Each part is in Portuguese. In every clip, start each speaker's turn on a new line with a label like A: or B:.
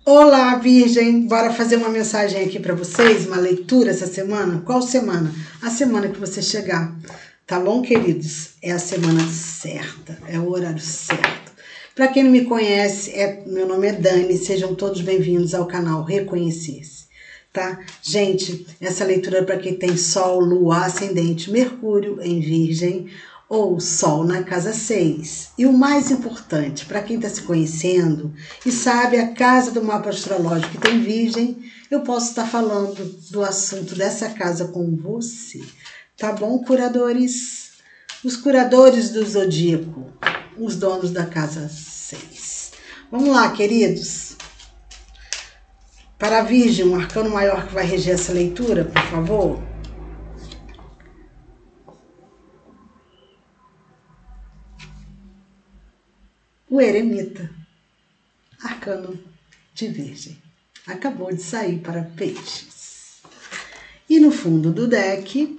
A: Olá, Virgem! Bora fazer uma mensagem aqui para vocês, uma leitura essa semana? Qual semana? A semana que você chegar. Tá bom, queridos? É a semana certa, é o horário certo. Para quem não me conhece, meu nome é Dani, sejam todos bem-vindos ao canal Reconhecer-se, tá? Gente, essa leitura é para quem tem Sol, Lua, Ascendente, Mercúrio em Virgem, ou Sol na casa 6. E o mais importante, para quem está se conhecendo e sabe a casa do mapa astrológico que tem Virgem, eu posso estar falando do assunto dessa casa com você. Tá bom, curadores? Os curadores do zodíaco, os donos da casa 6. Vamos lá, queridos. Para a Virgem, um arcano maior que vai reger essa leitura, por favor. O Eremita, arcano de Virgem, acabou de sair para Peixes. E no fundo do deck,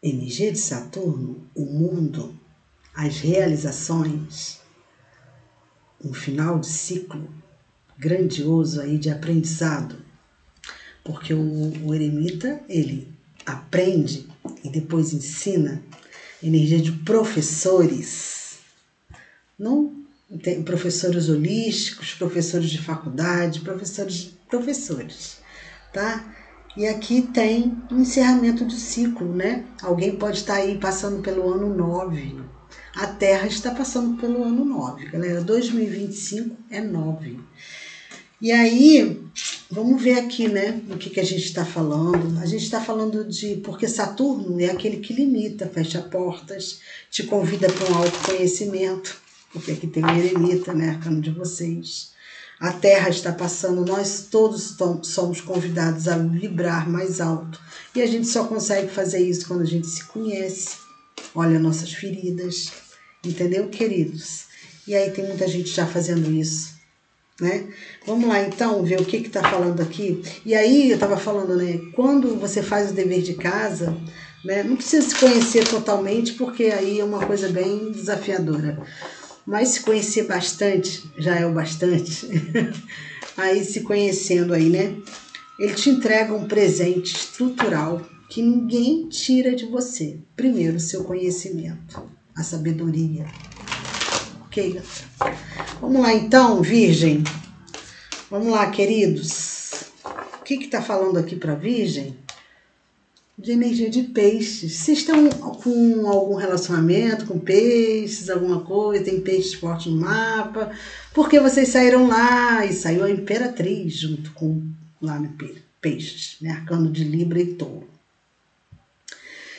A: energia de Saturno, o mundo, as realizações, um final de ciclo grandioso aí de aprendizado, porque o Eremita, ele aprende e depois ensina, energia de professores. Não tem professores holísticos, professores de faculdade, professores, tá? E aqui tem um encerramento de ciclo, né? Alguém pode estar aí passando pelo ano 9. A Terra está passando pelo ano 9, galera. 2025 é 9. E aí, vamos ver aqui, né? O que a gente está falando. A gente está falando de... Porque Saturno é aquele que limita, fecha portas, te convida para um autoconhecimento. Porque aqui tem o Eremita, né, arcano de vocês. A Terra está passando, nós todos somos convidados a vibrar mais alto. E a gente só consegue fazer isso quando a gente se conhece, olha nossas feridas, entendeu, queridos? E aí tem muita gente já fazendo isso, né? Vamos lá, então, ver o que está falando aqui. E aí, eu estava falando, né, quando você faz o dever de casa, né, não precisa se conhecer totalmente, porque aí é uma coisa bem desafiadora. Mas se conhecer bastante, já é o bastante. Aí se conhecendo aí, né? Ele te entrega um presente estrutural que ninguém tira de você. Primeiro, o seu conhecimento, a sabedoria. Ok? Vamos lá então, Virgem. Vamos lá, queridos. O que está falando aqui para Virgem? De energia de peixes. Vocês estão com algum relacionamento com peixes, alguma coisa, tem peixes fortes no mapa, porque vocês saíram lá e saiu a Imperatriz junto com lá no peixes, né? Arcano de Libra e Touro.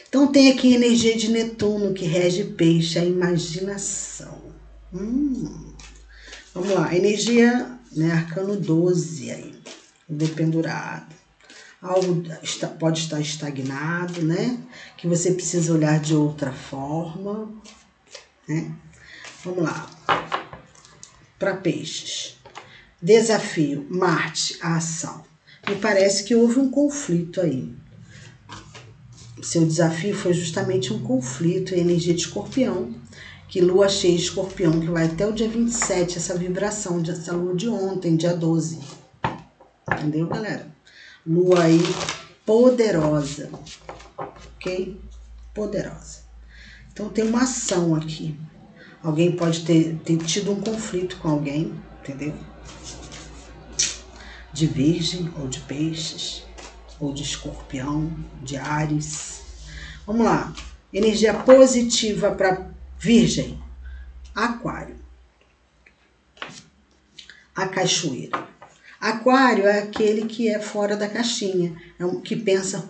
A: Então tem aqui energia de Netuno que rege peixe, a imaginação. Vamos lá, energia, né? Arcano 12 aí, o dependurado. Algo pode estar estagnado, né? Que você precisa olhar de outra forma, né? Vamos lá. Para peixes. Desafio, Marte, a ação. Me parece que houve um conflito aí. Seu desafio foi justamente um conflito em energia de Escorpião, que lua cheia de Escorpião, que vai até o dia 27, essa vibração, essa lua de ontem, dia 12. Entendeu, galera? Lua aí poderosa, ok? Poderosa. Então tem uma ação aqui. Alguém pode ter tido um conflito com alguém, entendeu? De Virgem ou de Peixes, ou de Escorpião, de Áries. Vamos lá. Energia positiva para Virgem. Aquário. A cachoeira. Aquário é aquele que é fora da caixinha, é um que pensa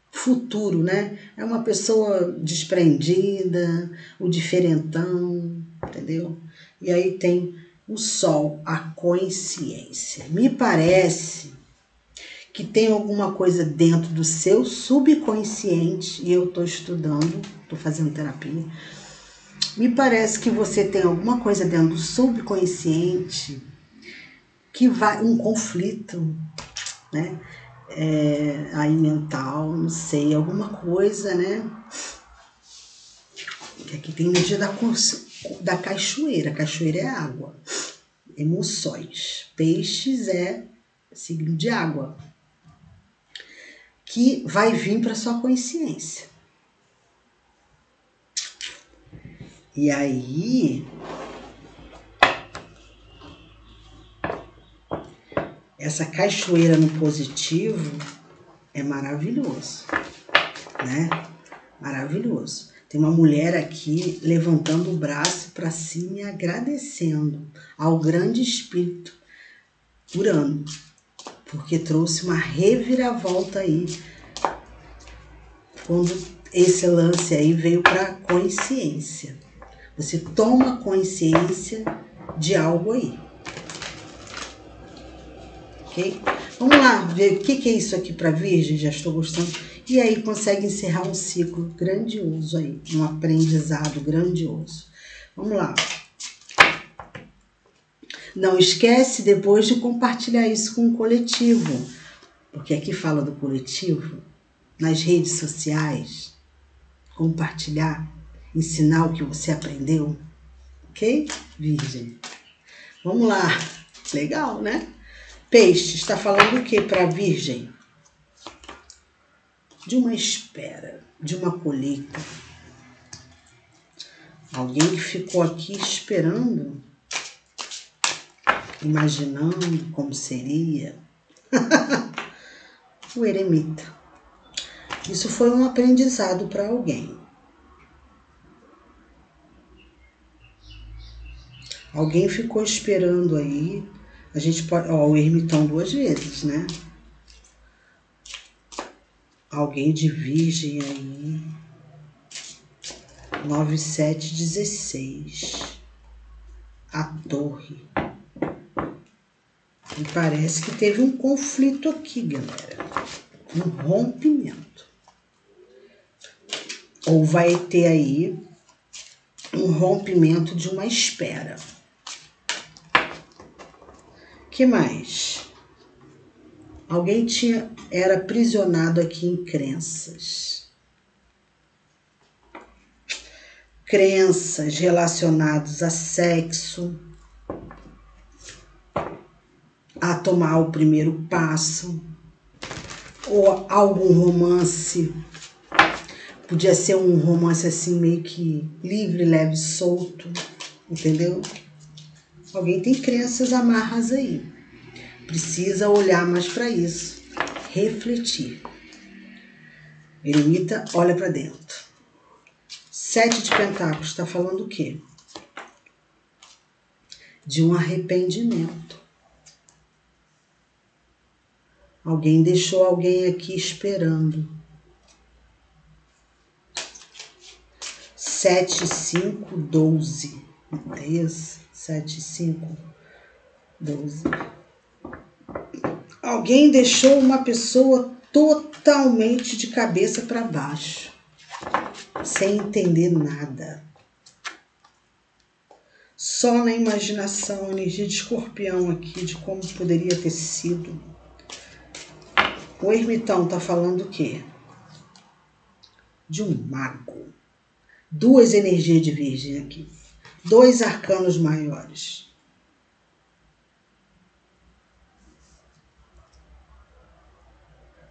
A: futuro, né? É uma pessoa desprendida, o diferentão, entendeu? E aí tem o Sol, a consciência. Me parece que tem alguma coisa dentro do seu subconsciente, e eu estou estudando, estou fazendo terapia. Me parece que você tem alguma coisa dentro do subconsciente que vai um conflito, né? Aí mental, não sei, alguma coisa, né? Que aqui tem energia da cachoeira. A cachoeira é água. emoções. Peixes é signo de água, que vai vir para sua consciência. E aí, essa cachoeira no positivo é maravilhoso, né? Maravilhoso. Tem uma mulher aqui levantando o braço para cima e agradecendo ao grande espírito Urano, porque trouxe uma reviravolta aí, quando esse lance aí veio para consciência. Você toma consciência de algo aí. Ok? Vamos lá ver o que é isso aqui para Virgem, já estou gostando. E aí consegue encerrar um ciclo grandioso aí, um aprendizado grandioso. Vamos lá. Não esquece depois de compartilhar isso com o coletivo, porque aqui fala do coletivo, nas redes sociais, compartilhar, ensinar o que você aprendeu, ok? Virgem. Vamos lá. Legal, né? Peixe, está falando o que para Virgem? De uma espera, de uma colheita. Alguém que ficou aqui esperando, imaginando como seria. O eremita. Isso foi um aprendizado para alguém. Alguém ficou esperando aí. A gente pode... Ó, o ermitão 2 vezes, né? Alguém de Virgem aí. 9716. A torre. E parece que teve um conflito aqui, galera. Um rompimento. Ou vai ter aí um rompimento de uma espera. Que mais? Alguém era aprisionado aqui em crenças. Crenças relacionadas a sexo, a tomar o primeiro passo, ou algum romance. Podia ser um romance assim meio que livre, leve, solto, entendeu? Alguém tem crenças amarras aí. Precisa olhar mais para isso, refletir. Eremita, olha para dentro. 7 de Pentáculos está falando o quê? De um arrependimento. Alguém deixou alguém aqui esperando. 7, 5, 12. É isso? 7, 5, 12. Alguém deixou uma pessoa totalmente de cabeça para baixo, sem entender nada. Só na imaginação, energia de Escorpião aqui, de como poderia ter sido. O ermitão tá falando o quê? De um mago. 2 energias de Virgem aqui. 2 arcanos maiores.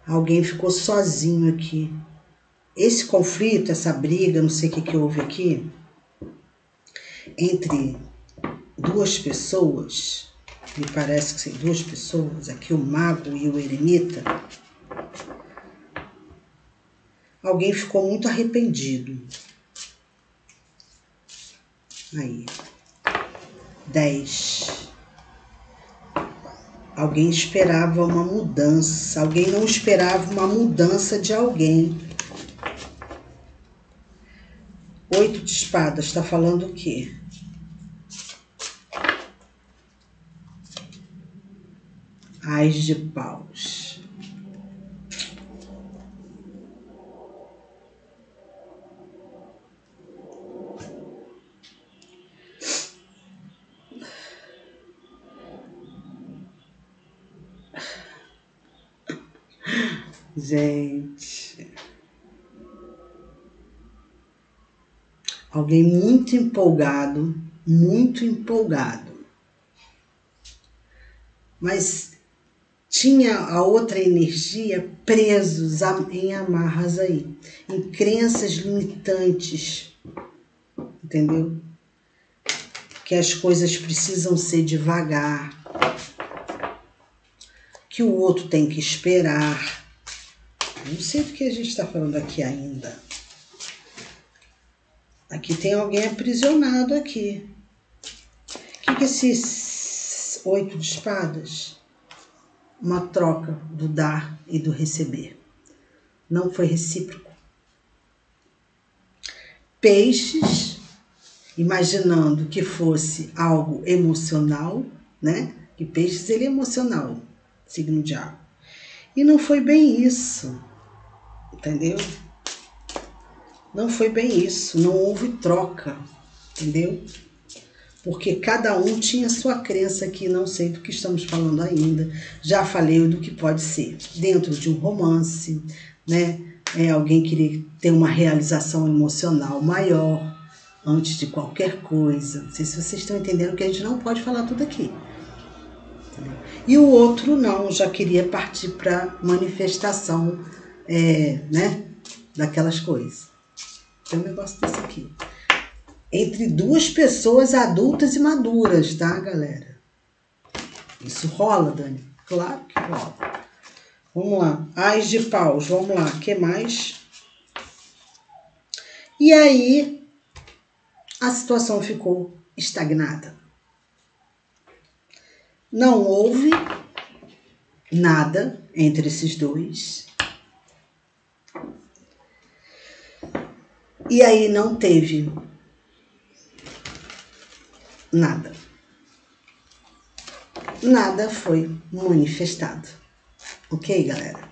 A: Alguém ficou sozinho aqui. Esse conflito, essa briga, não sei o que houve aqui, entre 2 pessoas, me parece que são 2 pessoas, aqui o mago e o eremita, alguém ficou muito arrependido. Aí, 10. Alguém esperava uma mudança, alguém não esperava uma mudança de alguém. 8 de espadas, está falando o quê? Ás de paus. Gente, alguém muito empolgado, mas tinha a outra energia presos em amarras aí, em crenças limitantes, entendeu? Que as coisas precisam ser devagar, que o outro tem que esperar. Não sei do que a gente está falando aqui ainda. Aqui tem alguém aprisionado aqui. O que é esse 8 de espadas? Uma troca do dar e do receber. Não foi recíproco. Peixes, imaginando que fosse algo emocional, né? Que peixes ele é emocional, signo de água. E não foi bem isso, entendeu? Não foi bem isso, não houve troca, entendeu? Porque cada um tinha sua crença aqui, não sei do que estamos falando ainda. Já falei do que pode ser dentro de um romance, né? Alguém queria ter uma realização emocional maior antes de qualquer coisa. Não sei se vocês estão entendendo que a gente não pode falar tudo aqui. Entendeu? E o outro não, já queria partir para manifestação, né? Daquelas coisas. Tem um negócio desse aqui. Entre duas pessoas adultas e maduras, tá, galera? Isso rola, Dani? Claro que rola. Vamos lá. Ás de paus, vamos lá. O que mais? E aí, a situação ficou estagnada. Não houve nada entre esses dois. E aí não teve nada. Nada foi manifestado. Ok, galera?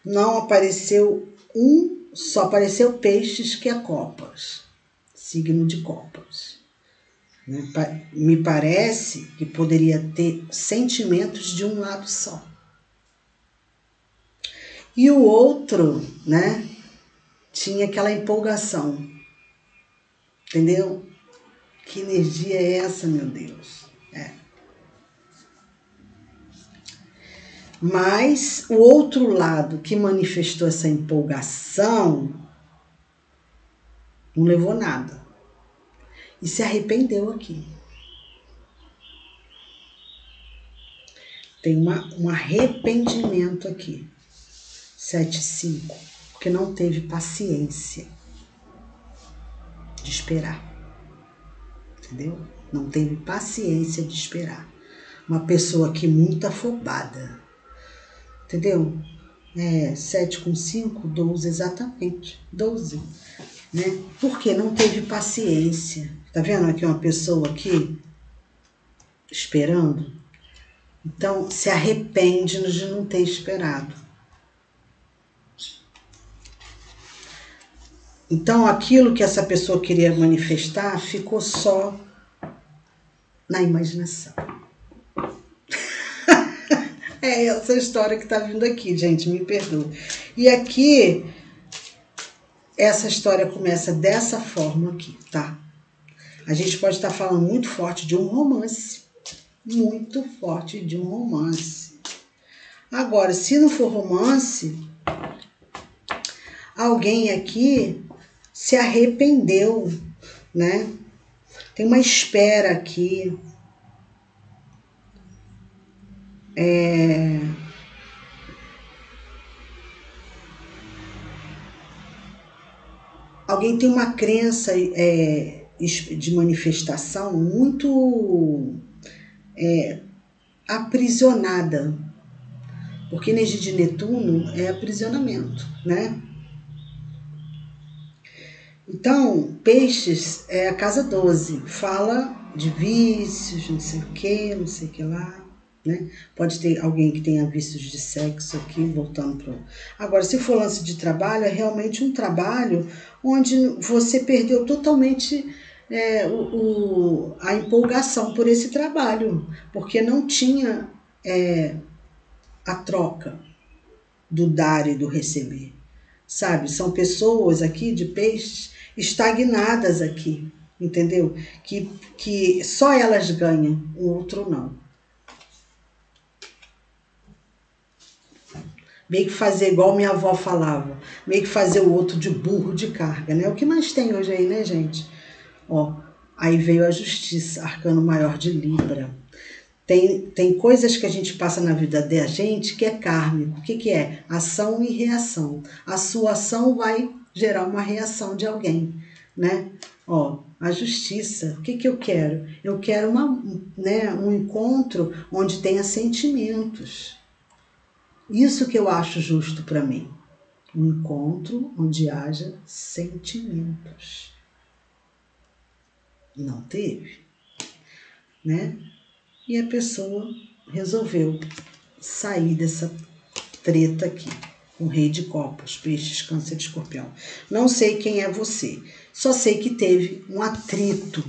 A: Não apareceu só apareceu peixes que é copas. Signo de copas. Me parece que poderia ter sentimentos de um lado só. E o outro, né, tinha aquela empolgação. Entendeu? Que energia é essa, meu Deus? Mas o outro lado que manifestou essa empolgação não levou nada. E se arrependeu aqui. Tem um arrependimento aqui. 7-5. Porque não teve paciência de esperar. Entendeu? Não teve paciência de esperar. Uma pessoa aqui muito afobada. Entendeu? 7 com 5, 12 exatamente. 12. Né? Porque não teve paciência. Tá vendo aqui uma pessoa aqui esperando? Então, se arrepende de não ter esperado. Então, aquilo que essa pessoa queria manifestar ficou só na imaginação. É essa história que tá vindo aqui, gente, me perdoe. E aqui, essa história começa dessa forma aqui, tá? A gente pode estar falando muito forte de um romance. Muito forte de um romance. Agora, se não for romance, alguém aqui se arrependeu, né? Tem uma espera aqui. Alguém tem uma crença de manifestação muito aprisionada. Porque energia de Netuno é aprisionamento, né? Então, peixes é a casa 12. Fala de vícios, não sei o que lá. Né? Pode ter alguém que tenha vícios de sexo aqui, voltando para... Agora, se for lance de trabalho, é realmente um trabalho onde você perdeu totalmente a empolgação por esse trabalho, porque não tinha a troca do dar e do receber, sabe? São pessoas aqui de peixes estagnadas aqui, entendeu? Que só elas ganham, o outro não. Meio que fazer igual minha avó falava, meio que fazer o outro de burro de carga, né? O que nós tem hoje aí, né, gente? Ó, aí veio a justiça, arcano maior de Libra. Tem coisas que a gente passa na vida da gente que é kármico. O que que é? Ação e reação. A sua ação vai gerar uma reação de alguém, né? Ó, a justiça. O que que eu quero? Eu quero um encontro onde tenha sentimentos. Isso que eu acho justo para mim. Um encontro onde haja sentimentos. Não teve, né? E a pessoa resolveu sair dessa treta aqui. Com o Rei de Copas, Peixes, Câncer de Escorpião. Não sei quem é você. Só sei que teve um atrito,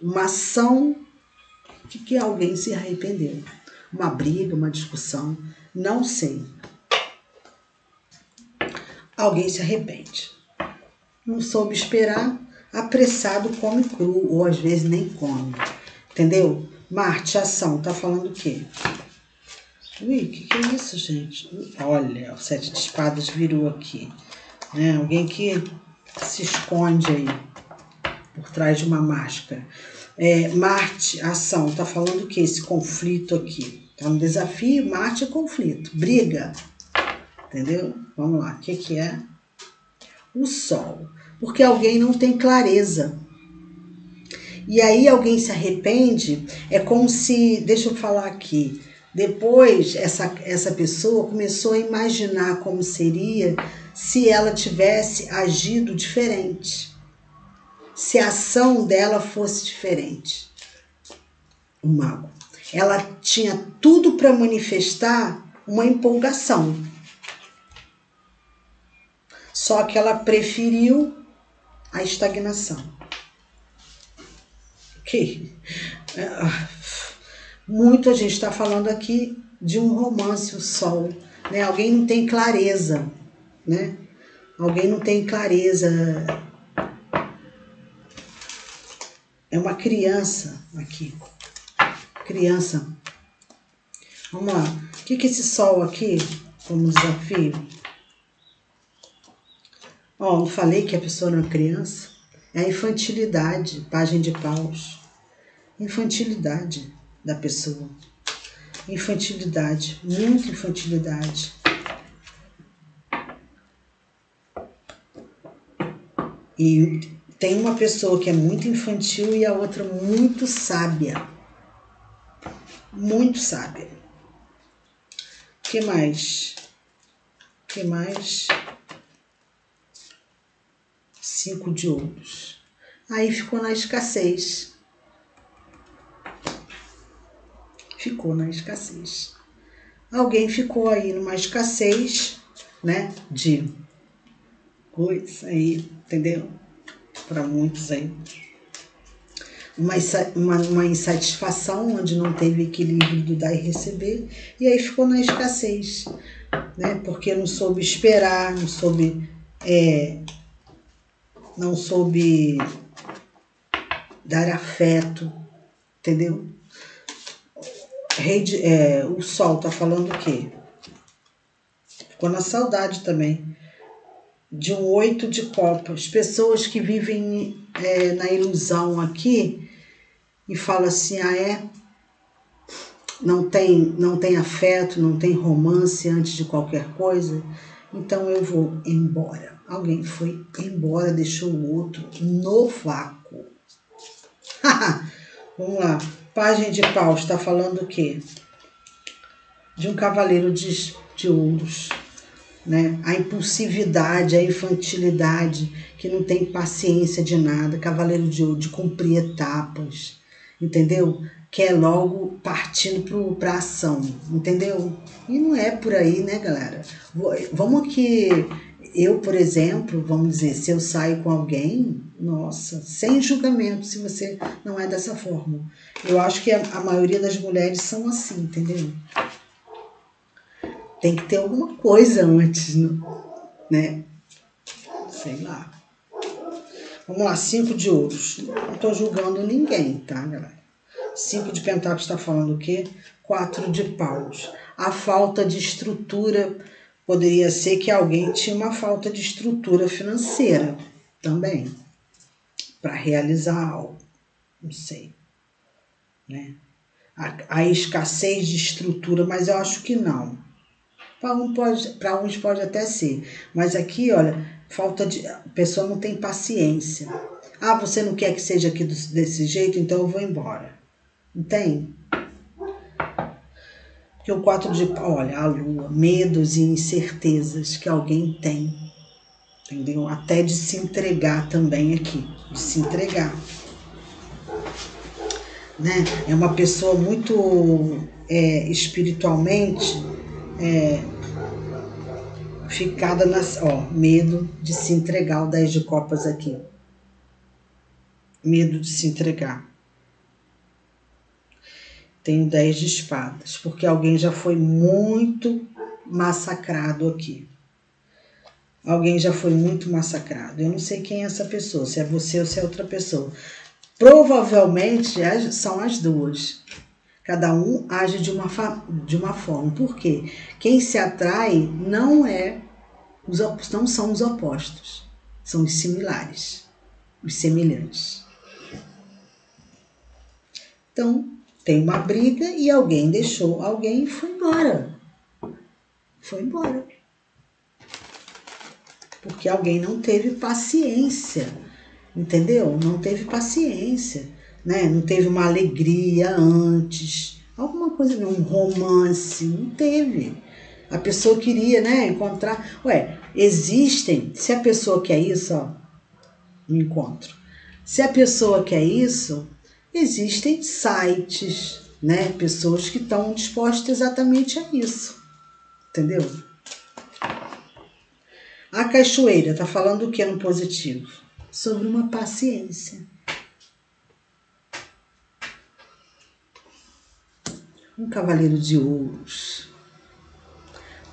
A: uma ação que alguém se arrependeu. Uma briga, uma discussão. Não sei. Alguém se arrepende. Não soube esperar, apressado come cru, ou às vezes nem come. Entendeu? Marte, ação, tá falando o quê? Ui, o que é isso, gente? Olha, o 7 de espadas virou aqui. Né? Alguém que se esconde aí, por trás de uma máscara. Marte, ação, tá falando o quê? Esse conflito aqui. Tá no desafio, Marte é conflito, briga. Entendeu? Vamos lá, o que é? O Sol. Porque alguém não tem clareza. E aí alguém se arrepende, é como se, deixa eu falar aqui, depois essa pessoa começou a imaginar como seria se ela tivesse agido diferente, se a ação dela fosse diferente. O mago. Ela tinha tudo para manifestar uma empolgação, só que ela preferiu a estagnação. Ok? Muito a gente está falando aqui de um romance, o Sol, né? Alguém não tem clareza, né? Alguém não tem clareza. É uma criança aqui. Criança. Vamos lá. O que é esse Sol aqui como desafio? Ó, não falei que a pessoa não é criança? É a infantilidade, página de paus. Infantilidade da pessoa. Infantilidade, muita infantilidade. E tem uma pessoa que é muito infantil e a outra muito sábia. Muito sábia. O que mais? O que mais? 5 de ouros. Aí ficou na escassez. Ficou na escassez. Alguém ficou aí numa escassez, né? De coisa aí, entendeu? Para muitos aí. Uma insatisfação, onde não teve equilíbrio do dar e receber, e aí ficou na escassez, né? Porque não soube esperar, não soube dar afeto, entendeu? O Sol tá falando o quê? Ficou na saudade também. De um 8 de copas. Pessoas que vivem na ilusão aqui e falam assim, não tem afeto, não tem romance antes de qualquer coisa, então eu vou embora. Alguém foi embora, deixou o outro no vácuo. Vamos lá. Página de paus está falando o quê? De um cavaleiro de ouros. Né? A impulsividade, a infantilidade, que não tem paciência de nada, cavaleiro de ouro, de cumprir etapas, entendeu? Que é logo partindo para a ação, entendeu? E não é por aí, né, galera? Vamos que eu, por exemplo, vamos dizer, se eu saio com alguém, nossa, sem julgamento, se você não é dessa forma. Eu acho que a maioria das mulheres são assim, entendeu? Tem que ter alguma coisa antes, né? Sei lá. Vamos lá, 5 de ouros. Não tô julgando ninguém, tá, galera? 5 de pentáculos está falando o quê? 4 de paus. A falta de estrutura poderia ser que alguém tinha uma falta de estrutura financeira também para realizar algo. Não sei, né? A escassez de estrutura, mas eu acho que não. Para uns pode até ser, mas aqui, olha, a pessoa não tem paciência. Ah, você não quer que seja aqui desse jeito, então eu vou embora. Entende? Porque o 4 de... Olha, a lua, medos e incertezas que alguém tem. Entendeu? Até de se entregar também aqui. De se entregar. Né? É uma pessoa muito espiritualmente ficada nas... Ó, medo de se entregar. O 10 de copas aqui. Medo de se entregar. Tem o 10 de espadas, porque alguém já foi muito massacrado aqui. Alguém já foi muito massacrado. Eu não sei quem é essa pessoa, se é você ou se é outra pessoa. Provavelmente são as duas. Cada um age de uma forma. Por quê? Quem se atrai não são os opostos. São os similares, os semelhantes. Então, tem uma briga e alguém deixou alguém e foi embora. Foi embora. Porque alguém não teve paciência, entendeu? Não teve paciência, né? Não teve uma alegria antes, alguma coisa, um romance, não teve. A pessoa queria, né, encontrar... se a pessoa quer isso, ó, um encontro. Se a pessoa quer isso... Existem sites, né? Pessoas que estão dispostas exatamente a isso. Entendeu? A cachoeira está falando o que no positivo? Sobre uma paciência. Um cavaleiro de ouros.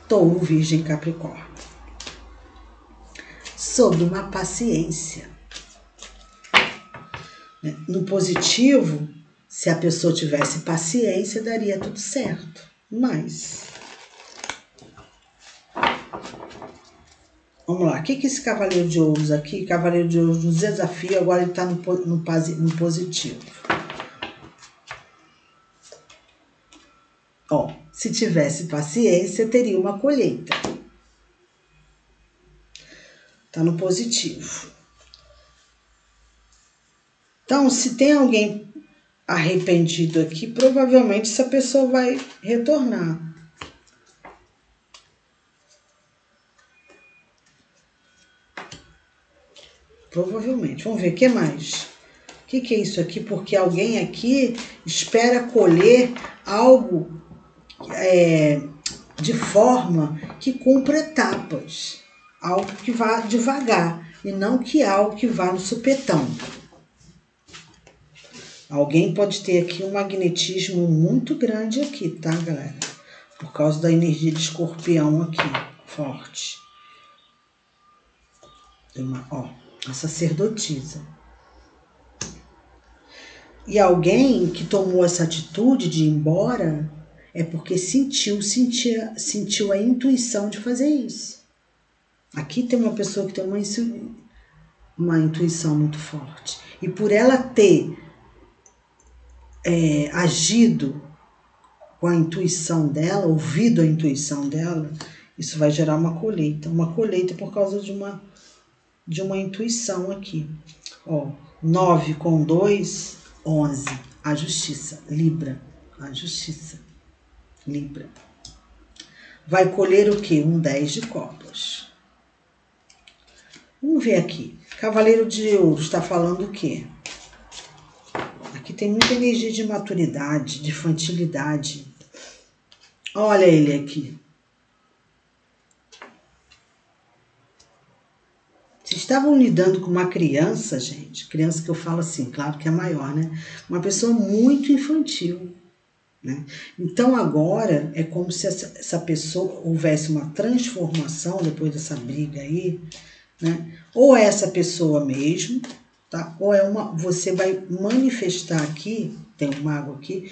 A: Touro, Virgem, Capricórnio. Sobre uma paciência. No positivo, se a pessoa tivesse paciência, daria tudo certo. Mas, vamos lá, o que esse cavaleiro de ouros aqui? Cavaleiro de ouros nos desafia, agora ele está no positivo. Ó, se tivesse paciência, teria uma colheita. Está no positivo. Então, se tem alguém arrependido aqui, provavelmente essa pessoa vai retornar. Provavelmente. Vamos ver o que mais. O que é isso aqui? Porque alguém aqui espera colher algo de forma que cumpra etapas. Algo que vá devagar e não que algo que vá no supetão. Alguém pode ter aqui um magnetismo muito grande aqui, tá, galera? Por causa da energia de escorpião aqui, forte. A sacerdotisa. E alguém que tomou essa atitude de ir embora é porque sentiu a intuição de fazer isso. Aqui tem uma pessoa que tem uma intuição muito forte. E por ela ter agido com a intuição dela, ouvido a intuição dela, isso vai gerar uma colheita. Uma colheita por causa de uma intuição aqui. Ó, 9 com 2, 11. A justiça. Libra. A justiça. Libra. Vai colher o quê? Um 10 de copas. Vamos ver aqui. Cavaleiro de Ouros está falando o quê? Aqui tem muita energia de maturidade, de infantilidade. Olha ele aqui. Vocês estavam lidando com uma criança, gente. Criança que eu falo assim, claro que é maior, né? Uma pessoa muito infantil, né? Então agora é como se essa pessoa houvesse uma transformação depois dessa briga aí, né? Ou é essa pessoa mesmo, tá? Ou você vai manifestar aqui, tem um mago aqui,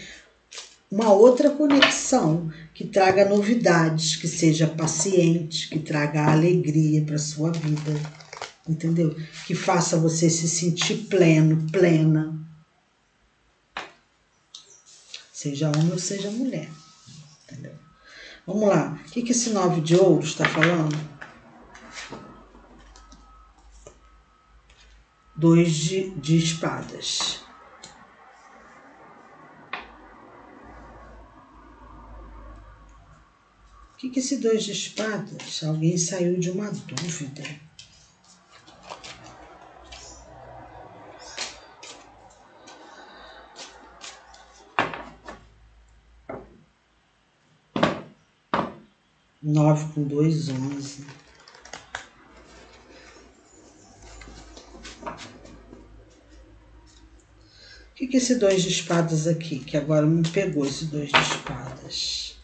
A: uma outra conexão que traga novidades, que seja paciente, que traga alegria para sua vida, entendeu? Que faça você se sentir pleno, plena, seja homem ou seja mulher, entendeu? Vamos lá, o que esse 9 de ouros está falando? 2 de espadas. O que esse 2 de espadas? Alguém saiu de uma dúvida. Nove com 2, 11. O que esse 2 de espadas aqui? Que agora me pegou esse 2 de espadas.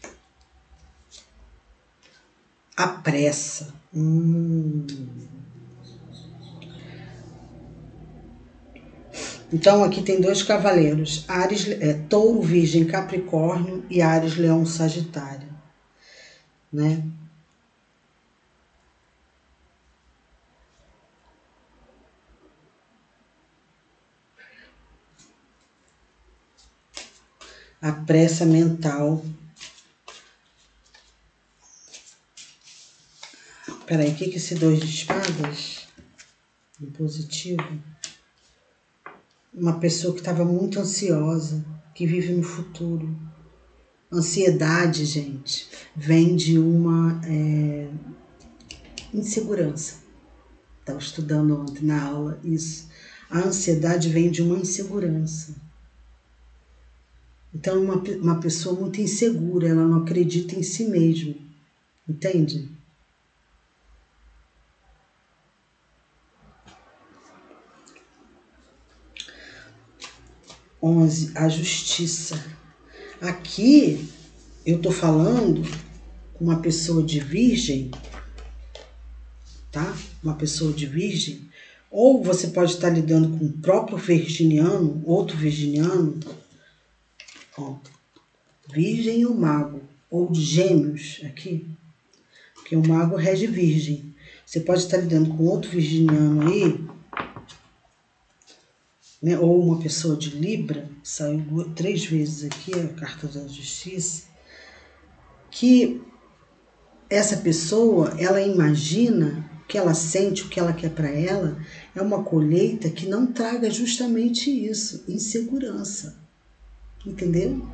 A: A pressa. Então aqui tem 2 cavaleiros. Áries, Touro, Virgem, Capricórnio e Áries, Leão, Sagitário. Né? A pressa mental. Peraí, o que esse 2 de espadas? No positivo. Uma pessoa que estava muito ansiosa, que vive no futuro. Ansiedade, gente, vem de uma insegurança. Estava estudando ontem na aula isso. A ansiedade vem de uma insegurança. Então, uma pessoa muito insegura, ela não acredita em si mesma. Entende? A justiça. Aqui eu tô falando com uma pessoa de virgem, tá? Uma pessoa de virgem, ou você pode estar lidando com o próprio virginiano, outro virginiano, ó, virgem e o mago, ou de gêmeos aqui, porque o mago rege virgem. Você pode estar lidando com outro virginiano aí, né? Ou uma pessoa de Libra, saiu 3 vezes aqui a carta da justiça, que essa pessoa, ela imagina, o que ela sente, o que ela quer para ela, é uma colheita que não traga justamente isso, insegurança, entendeu?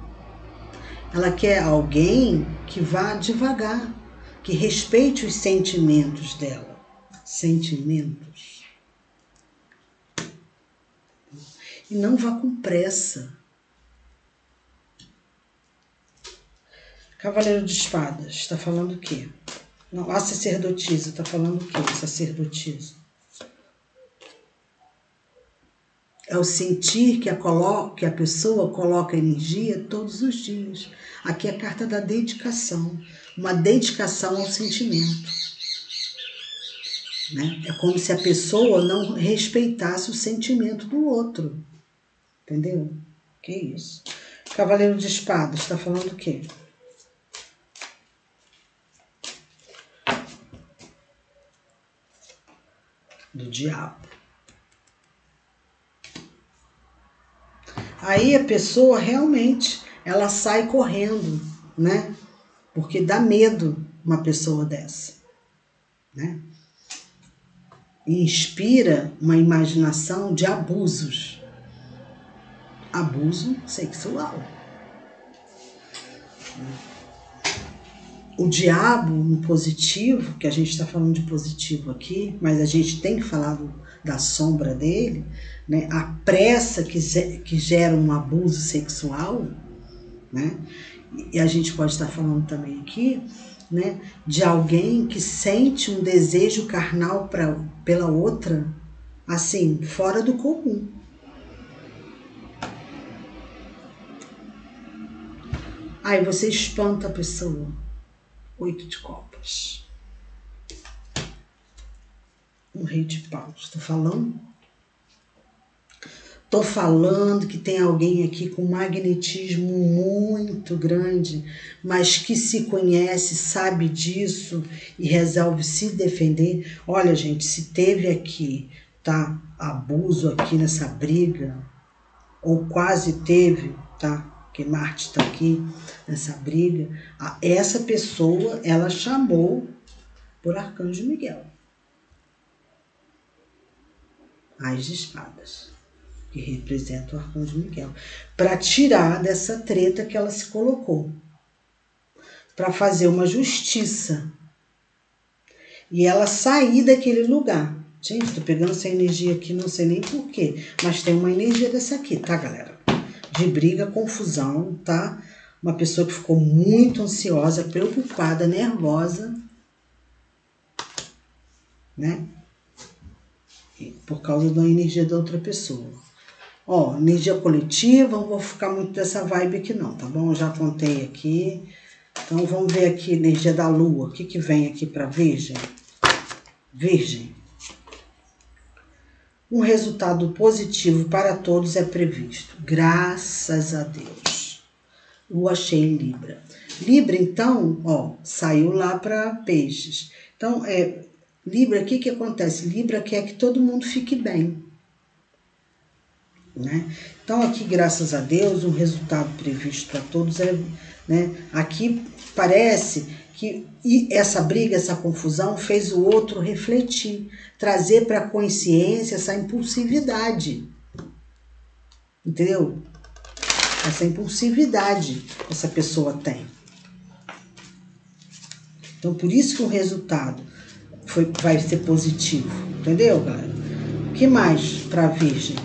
A: Ela quer alguém que vá devagar, que respeite os sentimentos dela. Sentimentos. E não vá com pressa. Cavaleiro de Espadas, está falando o quê? Não, a sacerdotisa, está falando o quê? Sacerdotisa. É o sentir que a pessoa coloca energia todos os dias. Aqui é a carta da dedicação. Uma dedicação ao sentimento. Né? É como se a pessoa não respeitasse o sentimento do outro. Entendeu? Que isso? Cavaleiro de Espadas, está falando o quê? Do diabo. Aí a pessoa realmente, ela sai correndo, né? Porque dá medo uma pessoa dessa, né? E inspira uma imaginação de abusos. Abuso sexual. O diabo no positivo, que a gente está falando de positivo aqui, mas a gente tem que falar da sombra dele, né? A pressa que gera um abuso sexual, né? E a gente pode estar falando também aqui, né, de alguém que sente um desejo carnal pela outra, assim, fora do comum. Aí você espanta a pessoa. 8 de copas. Um rei de paus. Estou falando? Tô falando que tem alguém aqui com magnetismo muito grande, mas que se conhece, sabe disso e resolve se defender. Olha, gente, se teve aqui, tá, abuso aqui nessa briga, ou quase teve, tá? Porque Marte está aqui nessa briga. Essa pessoa, ela chamou por Arcanjo Miguel. As de espadas, que representa o Arcanjo Miguel, para tirar dessa treta que ela se colocou, para fazer uma justiça e ela sair daquele lugar. Gente, tô pegando essa energia aqui, não sei nem porquê, mas tem uma energia dessa aqui, tá, galera? De briga, confusão, tá? Uma pessoa que ficou muito ansiosa, preocupada, nervosa, né? Por causa da energia da outra pessoa. Ó, energia coletiva, não vou ficar muito dessa vibe aqui não, tá bom? Eu já contei aqui. Então, vamos ver aqui, energia da lua. O que que vem aqui para Virgem? Virgem. Um resultado positivo para todos é previsto. Graças a Deus. Lua cheia em Libra. Libra, então, ó, saiu lá para Peixes. Então, Libra, o que que acontece? Libra quer que todo mundo fique bem. Né? Então, aqui, graças a Deus, um resultado previsto para todos é... Né? Aqui parece que essa briga, essa confusão fez o outro refletir, trazer para a consciência essa impulsividade, entendeu? Essa impulsividade que essa pessoa tem. Então, por isso que o resultado vai ser positivo, entendeu, galera? O que mais para a Virgem?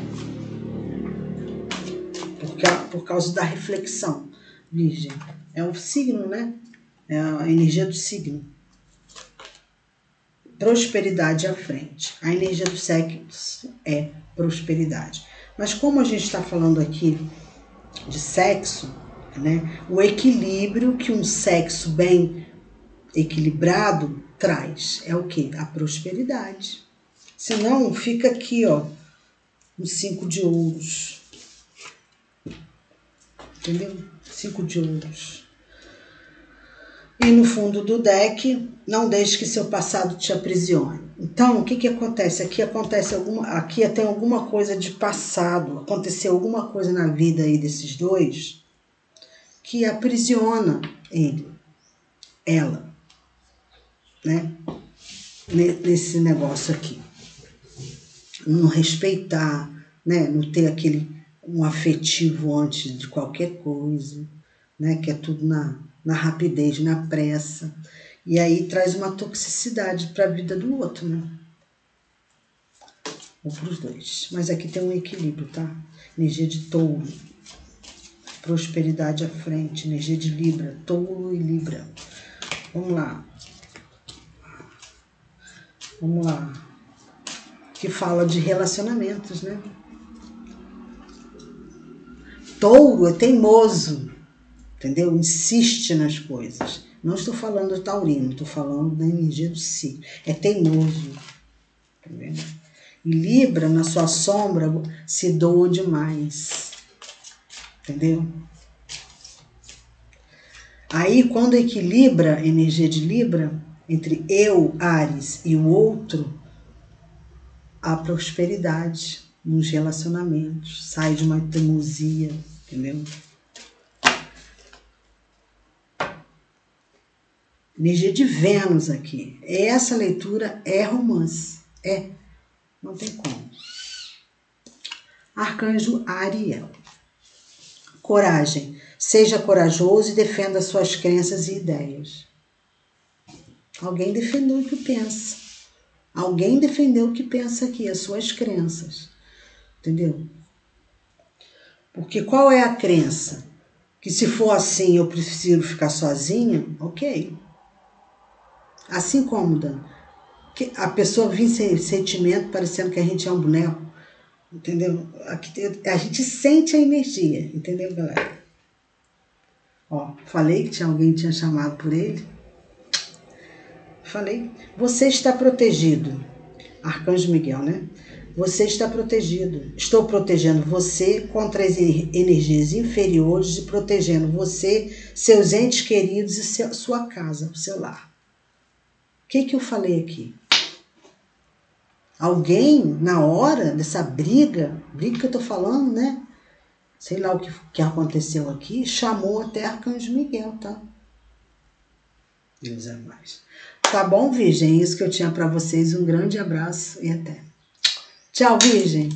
A: Por causa da reflexão. Virgem é o signo, né? É a energia do signo. Prosperidade à frente. A energia do sexo é prosperidade. Mas como a gente está falando aqui de sexo, né? O equilíbrio que um sexo bem equilibrado traz é o quê? A prosperidade. Senão fica aqui, ó, um 5 de ouros. Entendeu? 5 de ouros. E no fundo do deck, não deixe que seu passado te aprisione. Então, o que que acontece? Aqui tem alguma coisa de passado, aconteceu alguma coisa na vida aí desses dois que aprisiona ela, né? Nesse negócio aqui. Não respeitar, né? Não ter um afetivo antes de qualquer coisa, né? Que é tudo na rapidez, na pressa. E aí traz uma toxicidade para a vida do outro, né? Ou para os dois. Mas aqui tem um equilíbrio, tá? Energia de touro. Prosperidade à frente. Energia de Libra. Touro e Libra. Vamos lá. Vamos lá. Que fala de relacionamentos, né? Touro é teimoso. Entendeu? Insiste nas coisas. Não estou falando do taurino, estou falando da energia do signo. É teimoso. Tá vendo? E Libra, na sua sombra, se doa demais. Entendeu? Aí, quando equilibra a energia de Libra, entre eu, Áries, e o outro, há prosperidade nos relacionamentos. Sai de uma teimosia, entendeu? Energia de Vênus aqui. Essa leitura é romance. Não tem como. Arcanjo Ariel. Coragem. Seja corajoso e defenda suas crenças e ideias. Alguém defendeu o que pensa. Alguém defendeu o que pensa aqui, as suas crenças. Entendeu? Porque qual é a crença? Que se for assim eu prefiro ficar sozinha? Ok. Assim como, Dan, que a pessoa vem sem sentimento, parecendo que a gente é um boneco, entendeu? A gente sente a energia, entendeu, galera? Ó, falei que alguém tinha chamado por ele. Falei. Você está protegido. Arcanjo Miguel, né? Você está protegido. Estou protegendo você contra as energias inferiores e protegendo você, seus entes queridos e sua casa, o seu lar. O que eu falei aqui? Alguém, na hora dessa briga que eu tô falando, né? Sei lá o que aconteceu aqui, chamou até Arcanjo Miguel, tá? Deus é mais. Tá bom, Virgem? Isso que eu tinha para vocês. Um grande abraço e até. Tchau, Virgem!